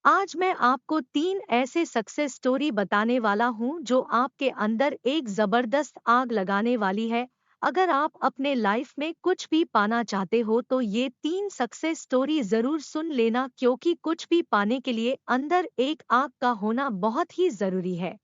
आज मैं आपको 3 ऐसे सक्सेस स्टोरी बताने वाला हूँ जो आपके अंदर एक जबरदस्त आग लगाने वाली है। अगर आप अपने लाइफ में कुछ भी पाना चाहते हो तो ये 3 सक्सेस स्टोरी जरूर सुन लेना, क्योंकि कुछ भी पाने के लिए अंदर एक आग का होना बहुत ही जरूरी है।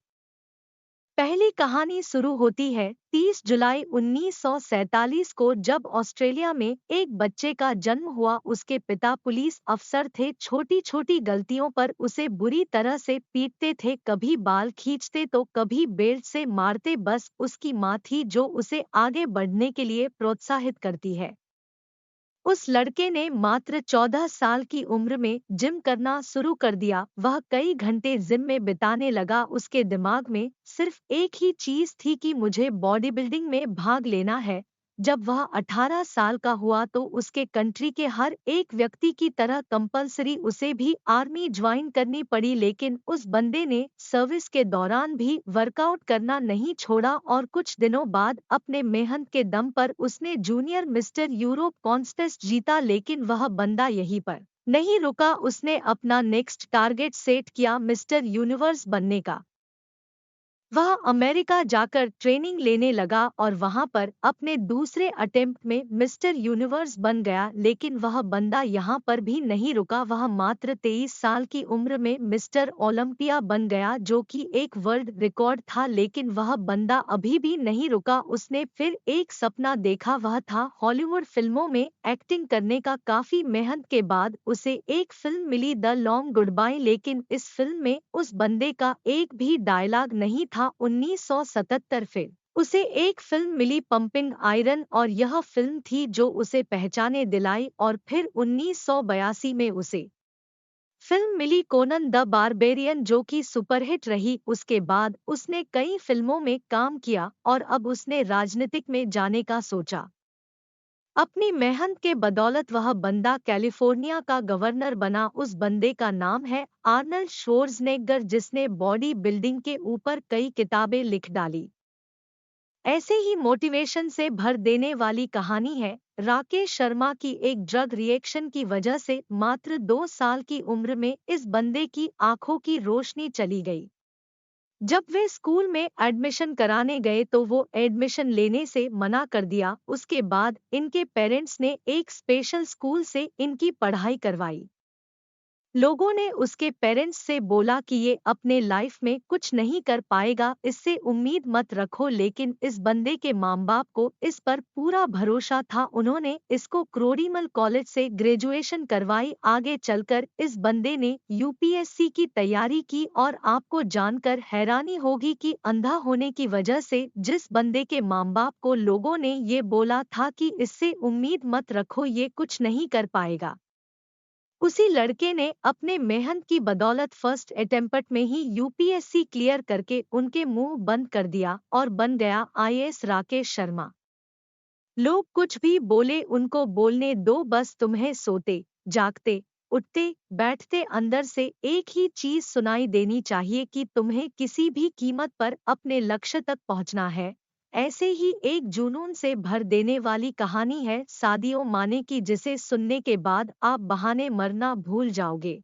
पहली कहानी शुरू होती है 30 जुलाई 1947 को, जब ऑस्ट्रेलिया में एक बच्चे का जन्म हुआ। उसके पिता पुलिस अफसर थे। छोटी छोटी गलतियों पर उसे बुरी तरह से पीटते थे, कभी बाल खींचते तो कभी बेल्ट से मारते। बस उसकी माँ थी जो उसे आगे बढ़ने के लिए प्रोत्साहित करती है। उस लड़के ने मात्र 14 साल की उम्र में जिम करना शुरू कर दिया। वह कई घंटे जिम में बिताने लगा। उसके दिमाग में सिर्फ एक ही चीज थी कि मुझे बॉडी बिल्डिंग में भाग लेना है। जब वह 18 साल का हुआ तो उसके कंट्री के हर एक व्यक्ति की तरह कंपलसरी उसे भी आर्मी ज्वाइन करनी पड़ी, लेकिन उस बंदे ने सर्विस के दौरान भी वर्कआउट करना नहीं छोड़ा और कुछ दिनों बाद अपने मेहनत के दम पर उसने जूनियर मिस्टर यूरोप कॉन्टेस्ट जीता। लेकिन वह बंदा यहीं पर नहीं रुका। उसने अपना नेक्स्ट टारगेट सेट किया, मिस्टर यूनिवर्स बनने का। वह अमेरिका जाकर ट्रेनिंग लेने लगा और वहां पर अपने दूसरे अटेम्प्ट में मिस्टर यूनिवर्स बन गया। लेकिन वह बंदा यहां पर भी नहीं रुका। वह मात्र 23 साल की उम्र में मिस्टर ओलंपिया बन गया, जो कि एक वर्ल्ड रिकॉर्ड था। लेकिन वह बंदा अभी भी नहीं रुका। उसने फिर एक सपना देखा, वह था हॉलीवुड फिल्मों में एक्टिंग करने का। काफी मेहनत के बाद उसे एक फिल्म मिली, द लॉन्ग गुड बाय। लेकिन इस फिल्म में उस बंदे का एक भी डायलॉग नहीं था। 1977 फिर उसे एक फिल्म मिली, पंपिंग आयरन, और यह फिल्म थी जो उसे पहचाने दिलाई। और फिर 1982 में उसे फिल्म मिली कोनन द बारबेरियन, जो कि सुपरहिट रही। उसके बाद उसने कई फिल्मों में काम किया और अब उसने राजनीतिक में जाने का सोचा। अपनी मेहनत के बदौलत वह बंदा कैलिफोर्निया का गवर्नर बना। उस बंदे का नाम है आर्नल्ड श्वार्ज़नेगर, जिसने बॉडी बिल्डिंग के ऊपर कई किताबें लिख डाली। ऐसे ही मोटिवेशन से भर देने वाली कहानी है राकेश शर्मा की। एक ड्रग रिएक्शन की वजह से मात्र 2 साल की उम्र में इस बंदे की आंखों की रोशनी चली गई। जब वे स्कूल में एडमिशन कराने गए तो वो एडमिशन लेने से मना कर दिया। उसके बाद इनके पेरेंट्स ने एक स्पेशल स्कूल से इनकी पढ़ाई करवाई। लोगों ने उसके पेरेंट्स से बोला कि ये अपने लाइफ में कुछ नहीं कर पाएगा, इससे उम्मीद मत रखो। लेकिन इस बंदे के माँ बाप को इस पर पूरा भरोसा था। उन्होंने इसको क्रोडीमल कॉलेज से ग्रेजुएशन करवाई। आगे चलकर इस बंदे ने यूपीएससी की तैयारी की, और आपको जानकर हैरानी होगी कि अंधा होने की वजह से जिस बंदे के माँ बाप को लोगों ने ये बोला था कि इससे उम्मीद मत रखो, ये कुछ नहीं कर पाएगा, उसी लड़के ने अपने मेहनत की बदौलत फर्स्ट अटेम्प्ट में ही यूपीएससी क्लियर करके उनके मुंह बंद कर दिया और बन गया आईएएस राकेश शर्मा। लोग कुछ भी बोले उनको बोलने दो, बस तुम्हें सोते जागते उठते बैठते अंदर से एक ही चीज सुनाई देनी चाहिए कि तुम्हें किसी भी कीमत पर अपने लक्ष्य तक पहुंचना है। ऐसे ही एक जुनून से भर देने वाली कहानी है सादियो माने की, जिसे सुनने के बाद आप बहाने मरना भूल जाओगे।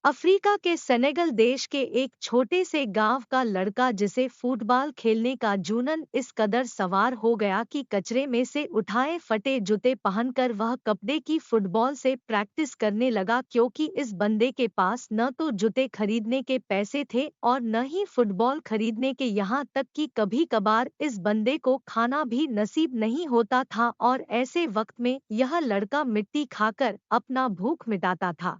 अफ्रीका के सेनेगल देश के एक छोटे से गांव का लड़का, जिसे फुटबॉल खेलने का जुनून इस कदर सवार हो गया कि कचरे में से उठाए फटे जूते पहनकर वह कपड़े की फुटबॉल से प्रैक्टिस करने लगा। क्योंकि इस बंदे के पास न तो जूते खरीदने के पैसे थे और न ही फुटबॉल खरीदने के, यहाँ तक कि कभी कभार इस बंदे को खाना भी नसीब नहीं होता था। और ऐसे वक्त में यह लड़का मिट्टी खाकर अपना भूख मिटाता था।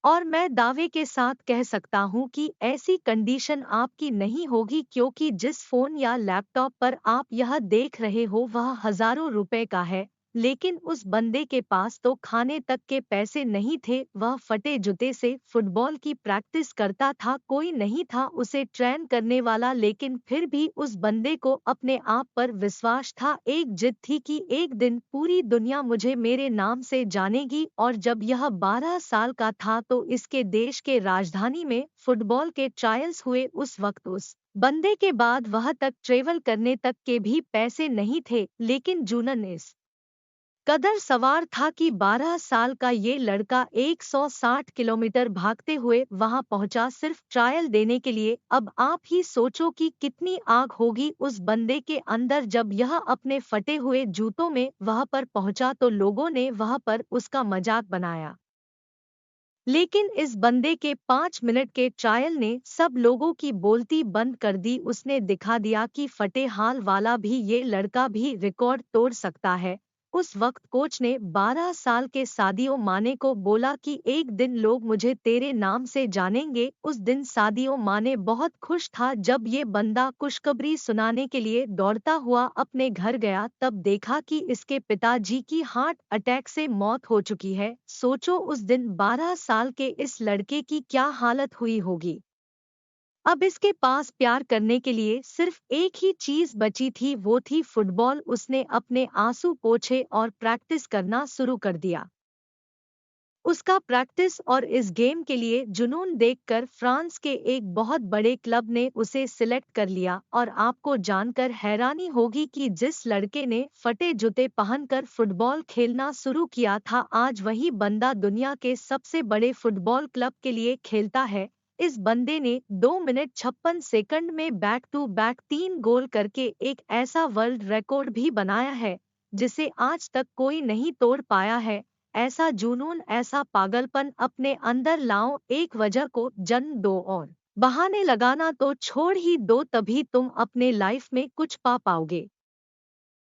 और मैं दावे के साथ कह सकता हूं कि ऐसी कंडीशन आपकी नहीं होगी, क्योंकि जिस फोन या लैपटॉप पर आप यह देख रहे हो वह हजारों रुपए का है। लेकिन उस बंदे के पास तो खाने तक के पैसे नहीं थे। वह फटे जूते से फुटबॉल की प्रैक्टिस करता था, कोई नहीं था उसे ट्रेन करने वाला। लेकिन फिर भी उस बंदे को अपने आप पर विश्वास था, एक जिद थी कि एक दिन पूरी दुनिया मुझे मेरे नाम से जानेगी। और जब यह 12 साल का था तो इसके देश के राजधानी में फुटबॉल के ट्रायल्स हुए। उस वक्त उस बंदे के बाद वह तक ट्रेवल करने तक के भी पैसे नहीं थे। लेकिन जूनन इस कदर सवार था कि 12 साल का ये लड़का 160 किलोमीटर भागते हुए वहां पहुंचा सिर्फ ट्रायल देने के लिए। अब आप ही सोचो कि कितनी आग होगी उस बंदे के अंदर जब यह अपने फटे हुए जूतों में वहां पर पहुंचा तो लोगों ने वहां पर उसका मजाक बनाया। लेकिन इस बंदे के 5 मिनट के ट्रायल ने सब लोगों की बोलती बंद कर दी। उसने दिखा दिया कि फटे हाल वाला भी ये लड़का भी रिकॉर्ड तोड़ सकता है। उस वक्त कोच ने 12 साल के सादियो माने को बोला कि एक दिन लोग मुझे तेरे नाम से जानेंगे। उस दिन सादियो माने बहुत खुश था जब ये बंदा खुशखबरी सुनाने के लिए दौड़ता हुआ अपने घर गया, तब देखा कि इसके पिताजी की हार्ट अटैक से मौत हो चुकी है। सोचो उस दिन 12 साल के इस लड़के की क्या हालत हुई होगी। अब इसके पास प्यार करने के लिए सिर्फ एक ही चीज बची थी, वो थी फुटबॉल। उसने अपने आंसू पोंछे और प्रैक्टिस करना शुरू कर दिया। उसका प्रैक्टिस और इस गेम के लिए जुनून देखकर फ्रांस के एक बहुत बड़े क्लब ने उसे सिलेक्ट कर लिया। और आपको जानकर हैरानी होगी कि जिस लड़के ने फटे जूते पहनकर फुटबॉल खेलना शुरू किया था, आज वही बंदा दुनिया के सबसे बड़े फुटबॉल क्लब के लिए खेलता है। इस बंदे ने 2 मिनट 56 सेकंड में बैक टू बैक 3 गोल करके एक ऐसा वर्ल्ड रिकॉर्ड भी बनाया है जिसे आज तक कोई नहीं तोड़ पाया है। ऐसा जुनून, ऐसा पागलपन अपने अंदर लाओ, एक वजह को जन्म दो और बहाने लगाना तो छोड़ ही दो, तभी तुम अपने लाइफ में कुछ पा पाओगे।